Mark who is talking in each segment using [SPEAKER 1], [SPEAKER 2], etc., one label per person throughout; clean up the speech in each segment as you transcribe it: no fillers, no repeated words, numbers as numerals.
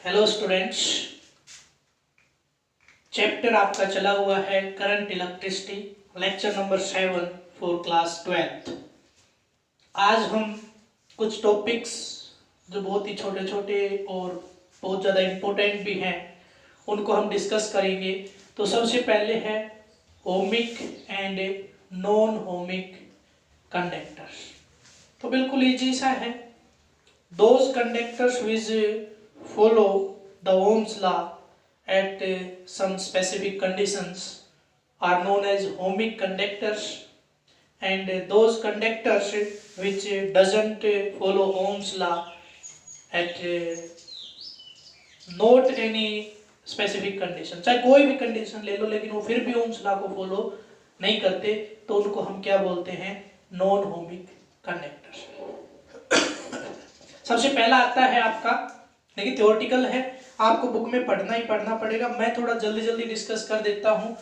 [SPEAKER 1] Hello students, chapter आपका चला हुआ है current electricity, lecture number 7 for class 12। आज हम कुछ टॉपिक्स जो बहुत ही छोटे छोटे और बहुत ज़्यादा इम्पोर्टेंट भी हैं उनको हम डिस्कस करेंगे। तो सबसे पहले है ohmic and non ohmic conductors. तो बिल्कुल ईजी सा है। Those conductors which follow the Ohm's law at some specific conditions are known as ohmic conductors, and those conductors which doesn't follow Ohm's law at not any specific condition, चाहे कोई भी condition ले लो लेकिन वो फिर भी Ohm's law को follow नहीं करते, तो उनको हम क्या बोलते हैं? Non ohmic conductors. सबसे पहला आता है आपका, देखिए थ्योरेटिकल है, आपको बुक में पढ़ना ही पढ़ना पड़ेगा। मैं थोड़ा जल्दी जल्दी डिस्कस कर देता हूँ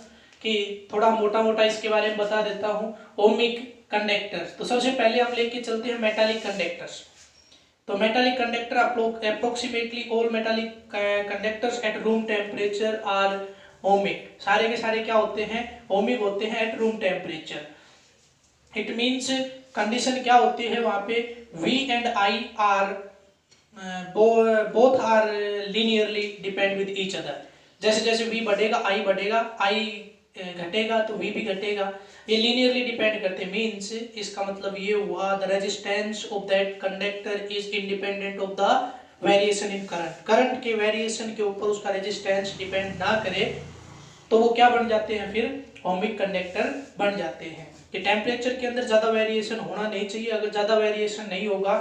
[SPEAKER 1] कि थोड़ा मोटा मोटा इसके बारे में बता देता हूँ। ओमिक कंडक्टर्स, तो सबसे पहले हम लेके चलते हैं मेटालिक कंडक्टर्स। तो metallic conductor approximately all metallic conductors at room temperature are ohmic. सारे के सारे क्या होते हैं? ओमिक होते हैं at room temperature. It means condition क्या होती है वहां पे? V and I are both are linearly depend with each other. जैसे जैसे V बढ़ेगा I बढ़ेगा, I घटेगा तो V भी घटेगा, ये लीनियरली डिपेंड करते हैं। मीन्स इसका मतलब ये हुआ the resistance of that conductor is independent of the variation in current. Current के वेरिएशन के ऊपर उसका रेजिस्टेंस डिपेंड ना करे तो वो क्या बन जाते हैं? फिर ओमिक कंडक्टर बन जाते हैं। कि टेम्परेचर के अंदर ज़्यादा वेरिएशन होना नहीं चाहिए। अगर ज़्यादा वेरिएशन नहीं होगा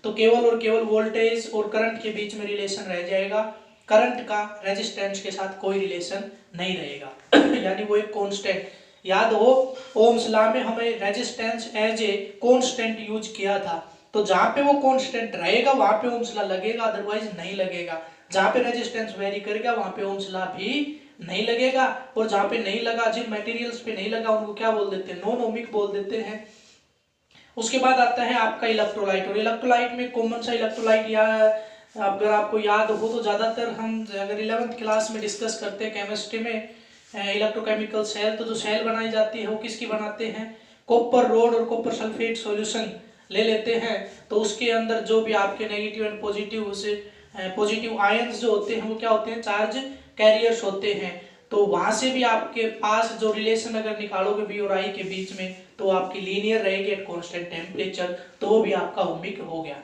[SPEAKER 1] तो केवल और केवल वोल्टेज और करंट के बीच में रिलेशन रह जाएगा, करंट का रेजिस्टेंस के साथ कोई रिलेशन नहीं रहेगा। यानी वो एक कांस्टेंट। याद हो, ओम्स लॉ में हमें resistance as a constant use किया था, तो जहाँ पे वो कांस्टेंट रहेगा वहाँ पे ओम्स लॉ लगेगा, अदरवाइज नहीं लगेगा। जहाँ पे रेजिस्टेंस वेरी करेगा वहाँ पे ओम्स लॉ भी नहीं लगेगा, और जहाँ पे नहीं लगा, जिन मटेरियल्स पे नहीं लगा उनको क्या बोल देते हैं? नॉन ओमिक बोल देते हैं। उसके बाद आता है आपका इलेक्ट्रोलाइट। और इलेक्ट्रोलाइट में कॉमन सा इलेक्ट्रोलाइट, या अगर आपको याद हो तो ज़्यादातर हम अगर 11th क्लास में डिस्कस करते हैं केमिस्ट्री में इलेक्ट्रोकेमिकल सेल, तो जो सेल बनाई जाती है वो किसकी बनाते हैं? कॉपर रोड और कॉपर सल्फेट सॉल्यूशन ले लेते हैं, तो उसके अंदर जो भी आपके नेगेटिव एंड पॉजिटिव आयंस जो होते हैं वो क्या होते हैं? चार्ज कैरियर्स होते हैं। तो वहां से भी आपके पास जो रिलेशन अगर निकालोगे V और I के बीच में, तो आपकी लीनियर रहेगी एट कांस्टेंट टेम्परेचर, तो वो भी आपका ओमिक हो गया।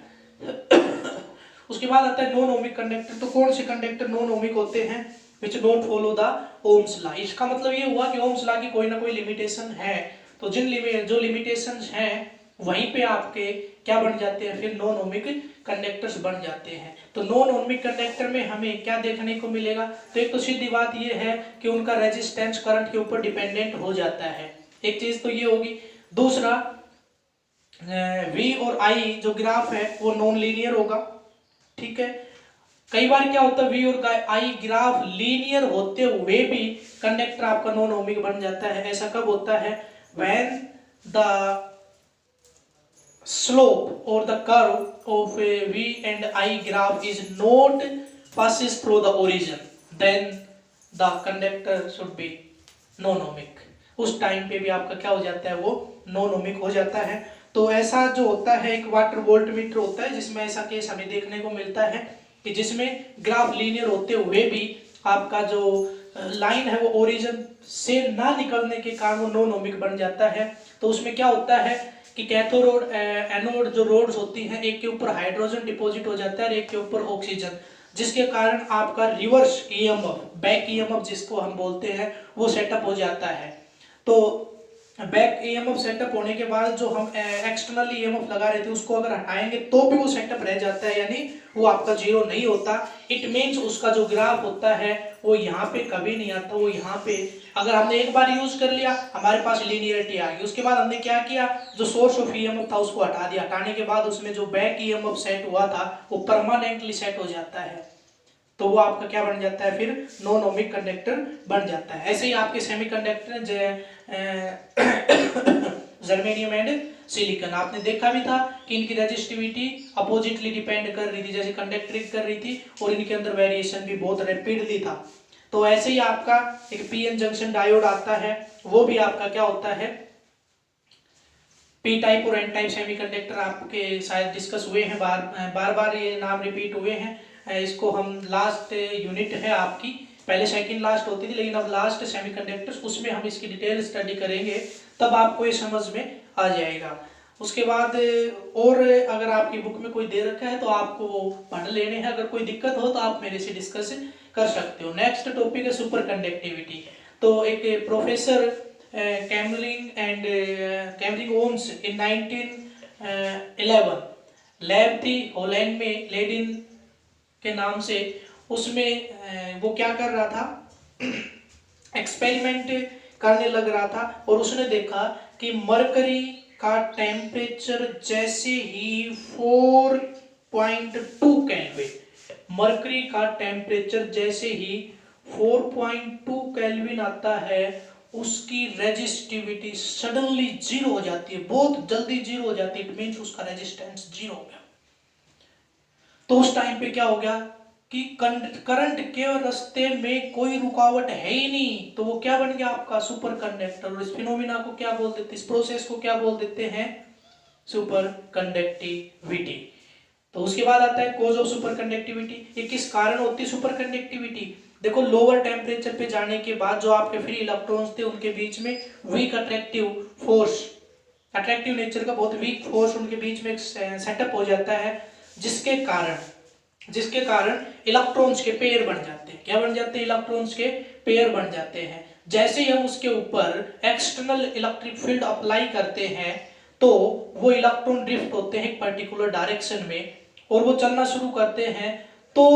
[SPEAKER 1] उसके बाद आता है नॉन ओमिक कंडक्टर। तो कौन से कंडक्टर नॉन ओमिक होते हैं? Which don't follow the Ohm's law. इसका मतलब ये हुआ कि ओम्स लॉ की कोई ना कोई लिमिटेशन है, तो जो लिमिटेशंस हैं वहीं पे आपके क्या बन जाते हैं? फिर नॉन ओमिक कंडक्टर्स बन जाते हैं। तो नॉन ओमिक कंडक्टर में हमें क्या देखने को मिलेगा? तो एक तो सीधी बात ये है कि उनका रेजिस्टेंस करंट के ऊपर डिपेंडेंट हो जाता है, एक चीज तो ये होगी। दूसरा, V और I जो ग्राफ है वो नॉन लीनियर होगा, ठीक है। कई बार क्या होता है, V और I ग्राफ लीनियर होते हुए भी कंडक्टर आपका नॉन ओमिक बन जाता है। ऐसा कब होता है? When the slope or the curve of a V and I graph is not passes through the origin, then the conductor should be non-ohmic। उस टाइम पे भी आपका क्या हो जाता है? वो नॉन ओमिक हो जाता है। तो ऐसा जो होता है, एक वाटर वोल्ट मीटर होता है जिसमें ऐसा केस हमें देखने को मिलता है कि जिसमें ग्राफ लीनियर होते हुए भी आपका जो लाइन है वो ओरिजिन से ना निकलने के कारण वो नॉन ओमिक बन जाता है। तो उसमें क्या होता है कि कैथोड एनोड जो रोड्स होती हैं, एक के ऊपर हाइड्रोजन डिपॉजिट हो जाता है और एक के ऊपर ऑक्सीजन, जिसके कारण आपका रिवर्स ईएमएफ, बैक ईएमएफ जिसको हम बोलते हैं, वो सेटअप हो जाता है। तो बैक ईएमएफ सेटअप होने के बाद जो हम एक्सटर्नल ईएमएफ लगा रहे थे उसको अगर हटाएंगे तो भी वो सेटअप रह जाता है, यानी वो आपका जीरो नहीं होता। इट मीन्स उसका जो ग्राफ होता है वो यहाँ पे कभी नहीं आता, वो यहाँ पे अगर हमने एक बार यूज कर लिया हमारे पास लीनियरिटी आ गई। उसके बाद हमने क्या किया, जो सोर्स ऑफ ईएमएफ था उसको हटा दिया, हटाने के बाद उसमें जो बैक ईएमएफ सेट हुआ था वो परमानेंटली सेट हो जाता है, तो वो आपका क्या बन जाता है? फिर नॉन ओमिक कंडक्टर बन जाता है। ऐसे ही आपके सेमीकंडक्टर जर्मेनियम एंड सिलिकॉन। आपने देखा भी था कि इनकी रेजिस्टिविटी अपोजिटली डिपेंड कर रही थी, जैसे कंडक्टिंग कर रही थी, और इनके अंदर वेरिएशन भी बहुत रैपिडली था। तो ऐसे ही आपका एक पीएन जंक्शन डायोड आता है, वो भी आपका क्या होता है, पी टाइप और एन टाइप सेमीकंडक्टर आपके शायद डिस्कस हुए हैं, बार बार ये नाम रिपीट हुए हैं। इसको हम लास्ट यूनिट है आपकी, पहले सेकंड लास्ट होती थी लेकिन अब लास्ट सेमीकंडक्टर्स, उसमें हम इसकी डिटेल स्टडी करेंगे, तब आपको ये समझ में आ जाएगा। उसके बाद और अगर आपकी बुक में कोई दे रखा है तो आपको वो पढ़ लेने हैं, अगर कोई दिक्कत हो तो आप मेरे से डिस्कस कर सकते हो। नेक्स्ट टॉपिक है सुपर कंडक्टिविटी। तो एक प्रोफेसर कैमरिंग ओम्स इन 1911 लैब थी हॉलैंड में, लेडिन के नाम से, उसमें वो क्या कर रहा था, एक्सपेरिमेंट करने लग रहा था, और उसने देखा कि मरकरी का टेम्परेचर जैसे ही 4.2 केल्विन, मरकरी का टेम्परेचर जैसे ही 4.2 केल्विन आता है, उसकी रेजिस्टिविटी सडनली जीरो हो जाती है, बहुत जल्दी जीरो हो जाती है। इट मींस उसका रेजिस्टेंस जीरो हो गया। तो उस टाइम पे क्या हो गया कि करंट के रास्ते में कोई रुकावट है ही नहीं, तो वो क्या बन गया आपका सुपर कंडक्टर। और इस फिनोमिना को क्या बोल देते, इस प्रोसेस को क्या बोल देते हैं, सुपर कंडक्टिविटी। तो उसके बाद आता है कोज ऑफ सुपर कंडक्टिविटी। ये किस कारण होती है सुपर कंडक्टिविटी, देखो लोअर टेम्परेचर पे जाने के बाद जो आपके फ्री इलेक्ट्रॉन्स थे उनके बीच में weak attractive force, attractive nature का बहुत वीक फोर्स उनके बीच में सेटअप हो जाता है, जिसके कारण इलेक्ट्रॉन्स के पेयर बन जाते हैं। क्या बन जाते हैं, इलेक्ट्रॉन्स के पेयर बन जाते हैं। जैसे ही हम उसके ऊपर एक्सटर्नल इलेक्ट्रिक फील्ड अप्लाई करते हैं तो वो इलेक्ट्रॉन ड्रिफ्ट होते हैं एक पर्टिकुलर डायरेक्शन में, और वो चलना शुरू करते हैं, तो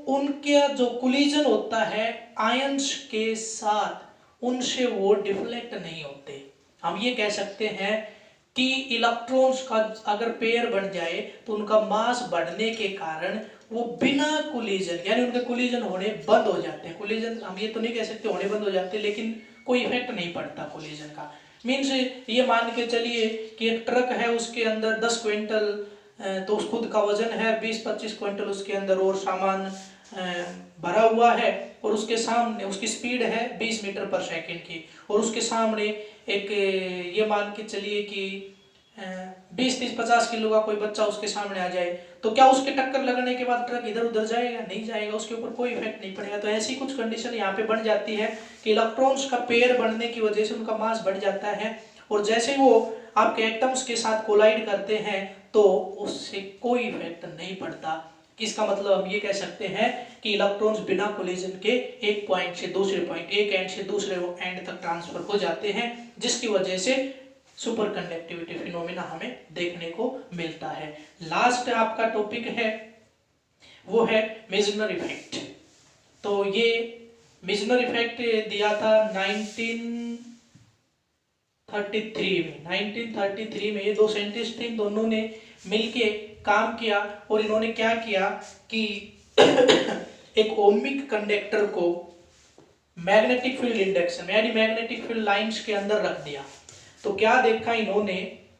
[SPEAKER 1] उनका जो कोलिजन होता है आयंस के साथ, उनसे वो डिफ्लेक्ट नहीं होते। हम ये कह सकते हैं कि इलेक्ट्रॉन्स का अगर पेयर बन जाए तो उनका मास बढ़ने के कारण वो बिना कोलिजन, यानी उनके कोलिजन होने बंद हो जाते हैं। कोलिजन हम ये तो नहीं कह सकते होने बंद हो जाते, लेकिन कोई इफेक्ट नहीं पड़ता कोलिजन का। मीन्स ये मान के चलिए कि एक ट्रक है, उसके अंदर 10 क्विंटल तो खुद का वजन है, 20-25 क्विंटल उसके अंदर और सामान भरा हुआ है, और उसके सामने उसकी स्पीड है 20 मीटर पर सेकंड की, और उसके सामने एक ये मान के चलिए कि 20-30-50 किलो का कोई बच्चा उसके सामने आ जाए, तो क्या उसके टक्कर लगने के बाद ट्रक इधर उधर जाएगा, नहीं जाएगा, उसके ऊपर कोई इफेक्ट नहीं पड़ेगा। तो ऐसी कुछ कंडीशन यहाँ पे बन जाती है कि इलेक्ट्रॉन्स का पेयर बढ़ने की वजह से उनका मास बढ़ जाता है, और जैसे वो आपके एटम्स के साथ कोलाइड करते हैं तो उससे कोई इफेक्ट नहीं पड़ता। इसका मतलब हम ये कह सकते हैं कि इलेक्ट्रॉन्स बिना कोलिजन के एक पॉइंट से दूसरे पॉइंट, एक एंड से दूसरे एंड तक ट्रांसफर हो जाते हैं, जिसकी वजह से सुपर कंडक्टिविटी फिनोमिना हमें देखने को मिलता है। लास्ट आपका टॉपिक है वो है मेजनर इफेक्ट। तो ये मेजनर इफेक्ट दिया था 1933 में ये दो साइंटिस्ट थे, इन दोनों ने मिलके काम किया, और इन्होंने क्या किया कि एक ओमिक कंडक्टर को मैग्नेटिक फील्ड इंडक्शन यानी मैग्नेटिक फील्ड लाइंस के अंदर रख दिया। तो क्या देखा इन्होंने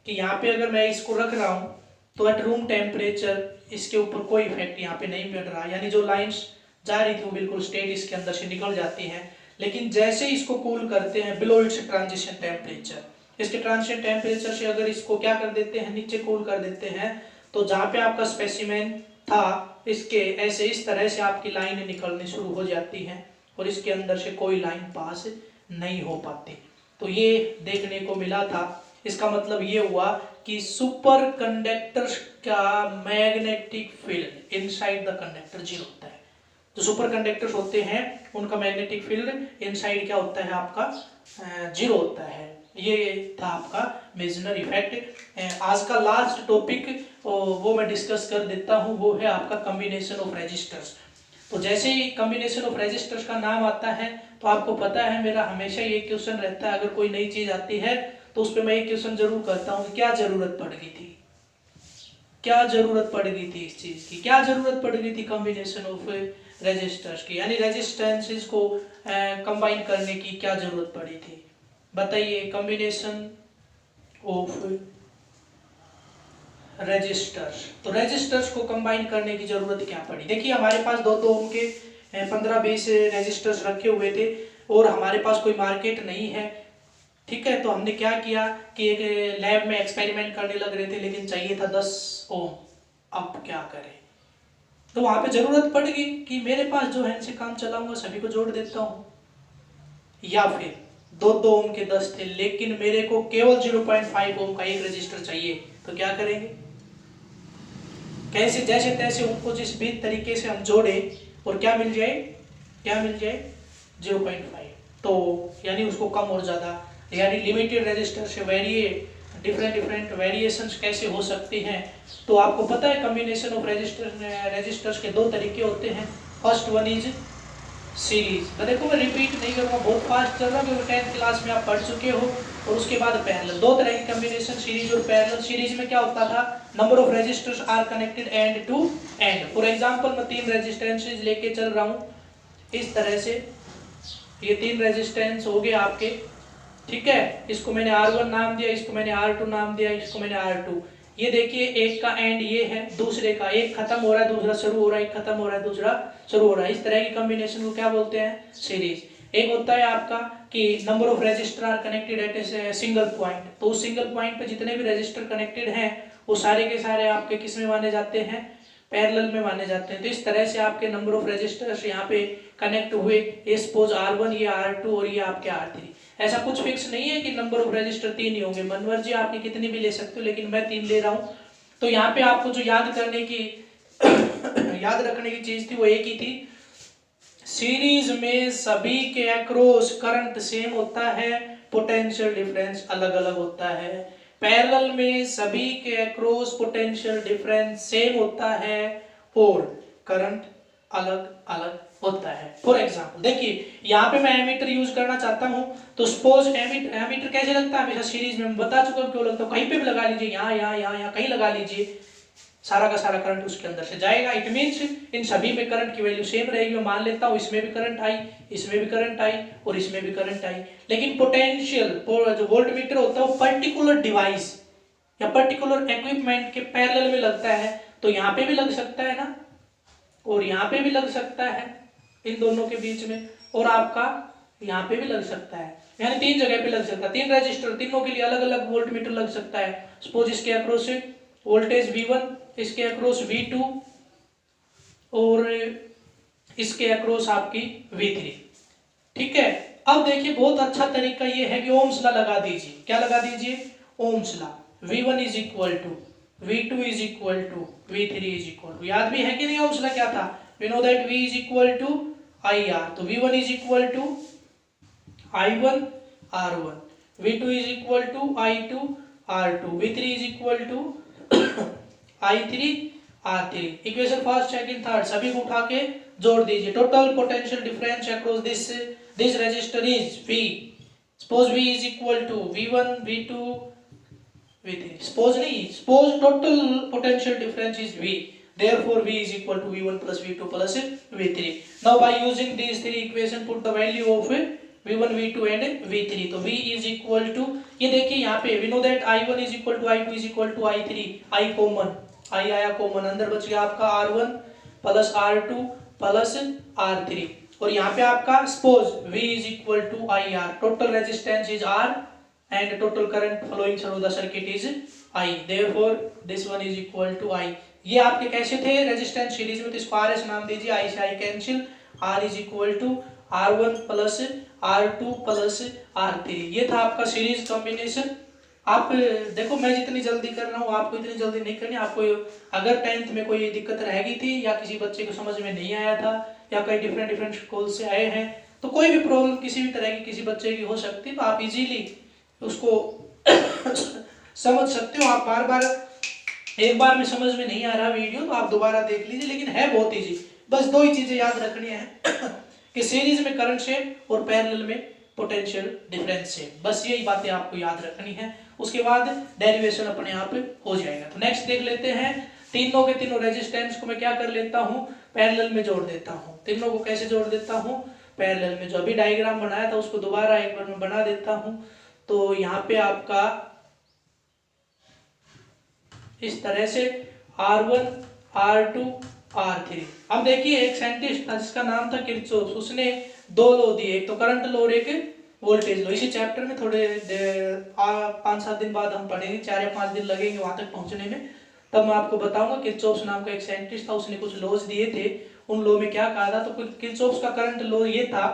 [SPEAKER 1] कि यहाँ पे अगर मैं इसको रख रहा हूँ तो एट रूम टेम्परेचर इसके ऊपर कोई इफेक्ट यहाँ पे नहीं मिल रहा, यानी जो लाइंस जा रही थी वो बिल्कुल स्ट्रेट इसके अंदर से निकल जाती हैं। लेकिन जैसे इसको कूल करते हैं बिलो इट्स ट्रांजिशन टेम्परेचर, इसके ट्रांजिशन टेम्परेचर से अगर इसको क्या कर देते हैं, नीचे कूल कर देते हैं, तो जहाँ पे आपका स्पेसिमेन था इसके ऐसे इस तरह से आपकी लाइन निकलनी शुरू हो जाती है, और इसके अंदर से कोई लाइन पास नहीं हो पाती। तो ये देखने को मिला था। इसका मतलब ये हुआ कि सुपर कंडक्टर का magnetic field inside the conductor zero होता है। जो सुपर कंडक्टर्स होते हैं उनका मैग्नेटिक फील्ड इनसाइड क्या होता है आपका, जीरो होता है। ये था आपका मेजनर इफेक्ट। आज का लास्ट टॉपिक वो मैं डिस्कस कर देता हूँ, वो है आपका कॉम्बिनेशन ऑफ रेजिस्टर्स। तो जैसे ही कॉम्बिनेशन ऑफ रेजिस्टर्स का नाम आता है तो आपको पता है मेरा हमेशा ये क्वेश्चन रहता है, अगर कोई नई चीज आती है तो उस पर मैं एक क्वेश्चन जरूर करता हूँ, क्या जरूरत पड़ गई थी, क्या जरूरत पड़ गई थी इस चीज की, क्या जरूरत पड़ गई थी कॉम्बिनेशन ऑफ रेजिस्टर्स की, यानी रेजिस्टेंसेस को कंबाइन करने की क्या जरूरत पड़ी थी, बताइए। Combination of resistors. तो रेजिस्टर्स को कंबाइन करने की जरूरत क्या पड़ी? देखिए हमारे पास 2 ओम के 15-20 रेजिस्टर्स रखे हुए थे और हमारे पास कोई मार्केट नहीं है, ठीक है। तो हमने क्या किया कि एक लैब में एक्सपेरिमेंट करने लग रहे थे, लेकिन चाहिए था 10 ओम। अब क्या करें? तो वहां पे जरूरत पड़ गई कि मेरे पास जो है इनसे काम चलाऊंगा, सभी को जोड़ देता हूँ। या फिर 2 ओम के 10 थे, लेकिन मेरे को केवल 0.5 ओम का एक रजिस्टर चाहिए, तो क्या करेंगे? कैसे? जैसे तैसे उनको जिस भी तरीके से हम जोड़े और क्या मिल जाए? 0.5। तो यानी उसको कम और ज्यादा, यानी लिमिटेड रजिस्टर से डिफरेंट वेरिएशंस कैसे हो सकते हैं? तो आपको पता है कॉम्बिनेशन ऑफ रजिस्टर्स के 2 तरीके होते हैं। First one is series. तो देखो मैं रिपीट नहीं करूँगा, बहुत फास्ट चल रहा है क्योंकि 10th क्लास में आप पढ़ चुके हो। और उसके बाद पैरेलल। 2 तरह की कॉम्बिनेशन, सीरीज और पैरेलल। सीरीज में क्या होता था? Number of resistors are connected end to end. For example मैं 3 रेजिस्टेंसेज लेके चल रहा हूँ इस तरह से, ये 3 रेजिस्टेंस हो गए आपके, ठीक है। इसको मैंने R1 नाम दिया, इसको मैंने R2 नाम दिया, इसको मैंने R2। ये देखिए एक का एंड ये है, दूसरे का एक खत्म हो रहा है दूसरा शुरू हो रहा है, एक खत्म हो रहा है दूसरा शुरू हो रहा है। इस तरह की कॉम्बिनेशन को क्या बोलते हैं? सीरीज। एक होता है आपका कि number of resistor are connected at a single point. तो उस सिंगल पॉइंट पे जितने भी रजिस्टर कनेक्टेड हैं वो सारे के सारे आपके किस में माने जाते हैं? पैरेलल में माने जाते हैं। तो इस तरह से आपके नंबर ऑफ रजिस्टर्स यहाँ पे कनेक्ट हुए, ये सपोज R1, ये R2 और ये आपके R3। ऐसा कुछ फिक्स नहीं है कि नंबर ऑफ रजिस्टर 3 ही होंगे, मनमर्जी आपकी कितनी भी ले सकते हो, लेकिन मैं 3 ले रहा हूँ। तो यहाँ पे आपको जो याद करने की याद रखने की चीज थी वो एक ही थी, सीरीज में सभी के अक्रॉस करंट सेम होता है, पोटेंशियल डिफरेंस अलग अलग होता है। पैरेलल में सभी के अक्रॉस पोटेंशियल डिफरेंस सेम होता है और करंट अलग अलग होता है। फॉर एग्जांपल देखिए यहाँ पे मैं एमीटर यूज करना चाहता हूँ, तो सपोज एमीटर कैसे लगता है? हमेशा सीरीज में बता चुका क्यों लगता है, कहीं पे भी लगा लीजिए, यहाँ कहीं लगा लीजिए, सारा का सारा करंट उसके अंदर से जाएगा। इट मीन्स इन सभी में करंट की वैल्यू सेम रहेगी। मैं मान लेता हूँ इसमें भी करंट आई, इसमें भी करंट आई और इसमें भी करंट आई। लेकिन पोटेंशियल जो वोल्टमीटर होता है वो पर्टिकुलर डिवाइस या पर्टिकुलर इक्विपमेंट के पैरेलल में लगता है। तो यहाँ पे भी लग सकता है ना, और यहाँ पे भी लग सकता है इन दोनों के बीच में, और आपका यहाँ पे भी लग सकता है, यानी 3 जगह पे लग सकता है। 3 रजिस्टर, तीनों के लिए अलग अलग वोल्टमीटर लग सकता है। सपोज इसके अक्रॉस वोल्टेज V1, इसके अक्रॉस V2 और इसके अक्रॉस आपकी V3, ठीक है। अब देखिए बहुत अच्छा तरीका ये है कि ओम्स लॉ लगा दीजिए। क्या लगा दीजिए? Ohm's law. V1 is equal to V2 is equal to V3 is equal to, याद भी है कि नहीं? ओम्स लॉ क्या था? We know that V is equal to IR। तो V1 is equal to I1 R1, V2 is equal to I2 R2, V3 is equal to I3 R3। Equation first, second, third सभी को उठा के जोड़ दीजिए। Total potential difference across this register is V। Suppose V is equal to V1 V2 V3। Suppose नहीं, suppose total potential difference is V, therefore V is equal to V1 plus V2 plus V3। Now by using these 3 equation put the value of V1 V2 and V3। तो V is equal to, ये देखिए यहाँ पे we know that I1 is equal to I2 is equal to I3, I common, I आया common, अंदर बच गया आपका R1 plus R2 plus R3। और यहाँ पे आपका suppose V is equal to IR, total resistance is R and total current flowing through the circuit is I, therefore this one is equal to I। ये आपके कैसे थे? Resistance series में, तो इसको RS नाम दीजिए, I से I cancel, R is equal to R1 plus R2 plus R3। ये था आपका सीरीज कॉम्बिनेशन। आप देखो मैं जितनी जल्दी कर रहा हूँ आपको इतनी जल्दी नहीं करनी। आपको अगर 10th में कोई दिक्कत रह गई थी या किसी बच्चे को समझ में नहीं आया था या कई डिफरेंट स्कूल से आए हैं, तो कोई भी प्रॉब्लम किसी भी तरह की किसी बच्चे की हो सकती है, तो आप इजीली उसको समझ सकते हो। आप बार बार, एक बार में समझ में नहीं आ रहा वीडियो तो आप दोबारा देख लीजिए, लेकिन है बहुत इजी। बस 2 ही चीजें याद रखनी है कि सीरीज में करंट सेम और पैरेलल में पोटेंशियल डिफरेंस सेम, बस यही बातें आपको याद रखनी है। उसके बाद डेरिवेशन अपने आप हो जाएगा। तो नेक्स्ट देख लेते हैं, तीनों के तीनों रेजिस्टेंस को मैं क्या कर लेता हूँ? पैरेलल में जोड़ देता हूँ। तीनों को कैसे जोड़ देता हूँ? पैरेलल में। जो अभी डायग्राम बनाया था उसको दोबारा एक बार मैं बना देता हूँ। तो यहाँ पे आपका इस तरह से R1 R2 R3। अब देखिए एक साइंटिस्ट था जिसका नाम था किरचॉफ, उसने दो लॉ दिए, एक तो करंट लॉ और एक वोल्टेज लॉ। इसी चैप्टर में थोड़े 5-7 दिन बाद हम पढ़ेंगे, 4 या 5 दिन लगेंगे वहां तक पहुंचने में, तब मैं आपको बताऊंगा। किरचॉफ नाम का एक साइंटिस्ट था, उसने कुछ लॉज दिए थे, उन लॉ में क्या कहा था। तो किरचॉफ का करंट लॉ ये था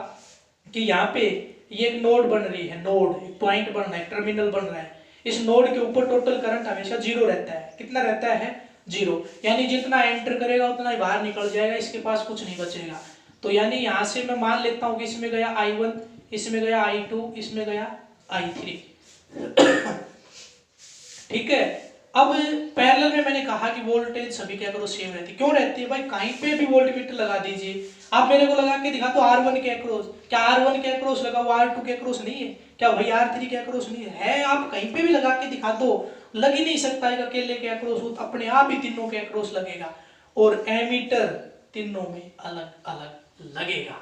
[SPEAKER 1] कि यहाँ पे ये एक नोड बन रही है, नोड एक पॉइंट बन रहा है, टर्मिनल बन रहा है, इस नोड के ऊपर टोटल करंट हमेशा जीरो रहता है। कितना रहता है? जीरो। यानी जितना एंटर करेगा उतना ही बाहर निकल जाएगा, इसके पास कुछ नहीं बचेगा। तो यानी यहां से मैं मान लेता हूं कि इसमें गया I1, इसमें गया I2, इसमें गया I3। ठीक है। अब पैरेलल में मैंने कहा कि वोल्टेज सभी के अक्रॉस सेम रहती है। क्यों रहती है भाई? कहीं पे भी वोल्टमीटर लगा दीजिए, आप मेरे को लगा के दिखा तो R1 के अक्रॉस, क्या R1 के अक्रॉस लगा हुआ R2 के अक्रॉस नहीं है? क्या भाई R3 के अक्रॉस नहीं है? आप कहीं पे भी लगा के दिखा दो, लग ही नहीं सकता है अकेले के अक्रॉस, अपने आप ही तीनों के अक्रॉस लगेगा, और एमीटर तीनों में अलग अलग लगेगा।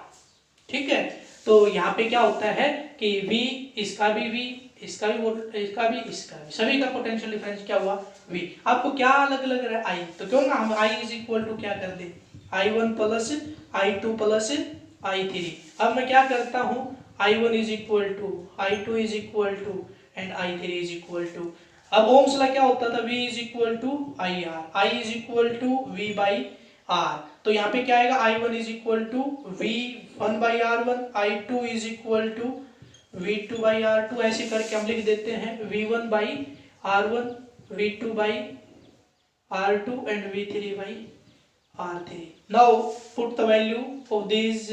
[SPEAKER 1] ठीक है। तो यहाँ पे क्या होता है कि V, इसका भी V, इसका भी इसका भी, सभी का पोटेंशियल डिफरेंस क्या हुआ? V। आपको क्या अलग लग रहा है? I। तो क्यों ना हम I इज इक्वल टू क्या कर दे, I1 plus I2 plus I3। अब मैं क्या करता हूँ, I1 is equal to, I2 is equal to and I3 is equal to. अब ओम्स लॉ क्या होता था? V is equal to IR, I is equal to V by R। तो यहाँ पे क्या आएगा? I1 is equal to V1 by R1, I2 is equal to V2 by R2। ऐसे करके हम लिख देते हैं V1 by R1, V2 by R2 and V3 by R3। Now put the value of these,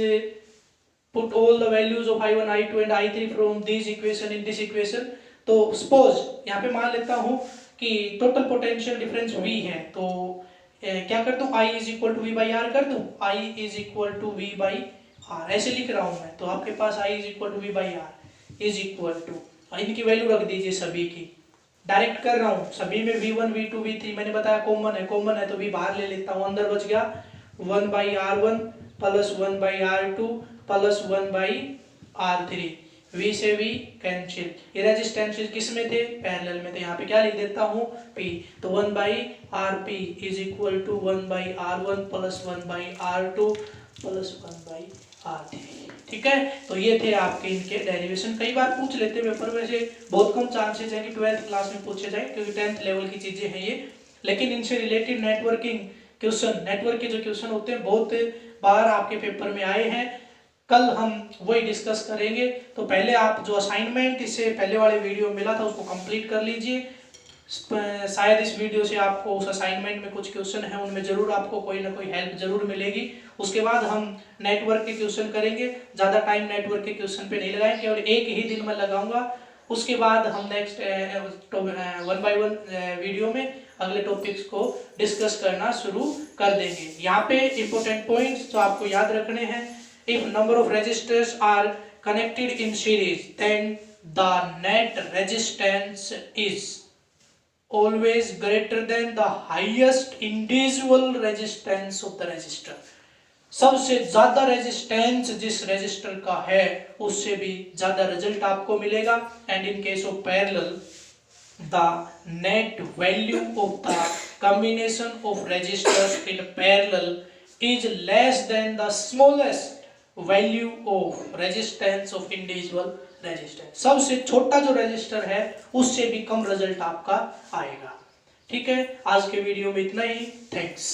[SPEAKER 1] put all the values of I1, I2 and I3 from this equation in this equation। तो suppose यहाँ पे मान लेता हूँ कि total potential difference V है, तो क्या कर दूं, I is equal to V by R कर दूं, I is equal to V by R, ऐसे लिख रहा हूं मैं। तो आपके पास I is equal to V by R is equal to, इनकी वैल्यू रख दीजिए सभी की, डायरेक्ट कर रहा हूं सभी में V1 V2 V3 मैंने बताया कॉमन है तो V बाहर ले लेता हूं, अंदर बच गया 1 by R1 plus 1 by R2 plus 1 by R3। V से V कैंसिल, ये रेजिस्टेंसेस किस में थे? पैरेलल में थे। यहाँ पे क्या लिख देता हूँ? P। तो 1 by RP is equal to 1 by R1 plus 1 by R2 plus 1 by R3। ठीक है। तो ये थे आपके इनके डेरिवेशन। कई बार पूछ लेते हैं पेपर में से, बहुत कम चांसेस है कि 12th क्लास में पूछे जाए क्योंकि 10th लेवल की चीजें हैं ये, लेकिन इनसे रिलेटेड नेटवर्किंग क्वेश्चन, नेटवर्क के जो क्वेश्चन होते हैं बहुत बार आपके पेपर में आए हैं। कल हम वही डिस्कस करेंगे। तो पहले आप जो असाइनमेंट इससे पहले वाले वीडियो मिला था उसको कंप्लीट कर लीजिए। शायद इस वीडियो से आपको उस असाइनमेंट में कुछ क्वेश्चन है उनमें जरूर आपको कोई ना कोई हेल्प जरूर मिलेगी। उसके बाद हम नेटवर्क के क्वेश्चन करेंगे। ज़्यादा टाइम नेटवर्क के क्वेश्चन पे नहीं लगाएंगे, केवल एक ही दिन में लगाऊंगा। उसके बाद हम नेक्स्ट 1 बाय 1 वीडियो में अगले टॉपिक्स को डिस्कस करना शुरू कर देंगे। यहाँ पे इंपॉर्टेंट पॉइंट्स जो आपको याद रखने हैं, if number of resistors are connected in series then the net resistance is always greater than the highest individual resistance of the resistor। सबसे ज्यादा रेजिस्टेंस जिस रेजिस्टर का है उससे भी ज्यादा रिजल्ट आपको मिलेगा। And in case of parallel the net value of the combination of resistors in parallel is less than the smallest value of resistance of individual resistance। सबसे छोटा जो रेजिस्टर है उससे भी कम रिजल्ट आपका आएगा। ठीक है, आज के वीडियो में इतना ही। थैंक्स।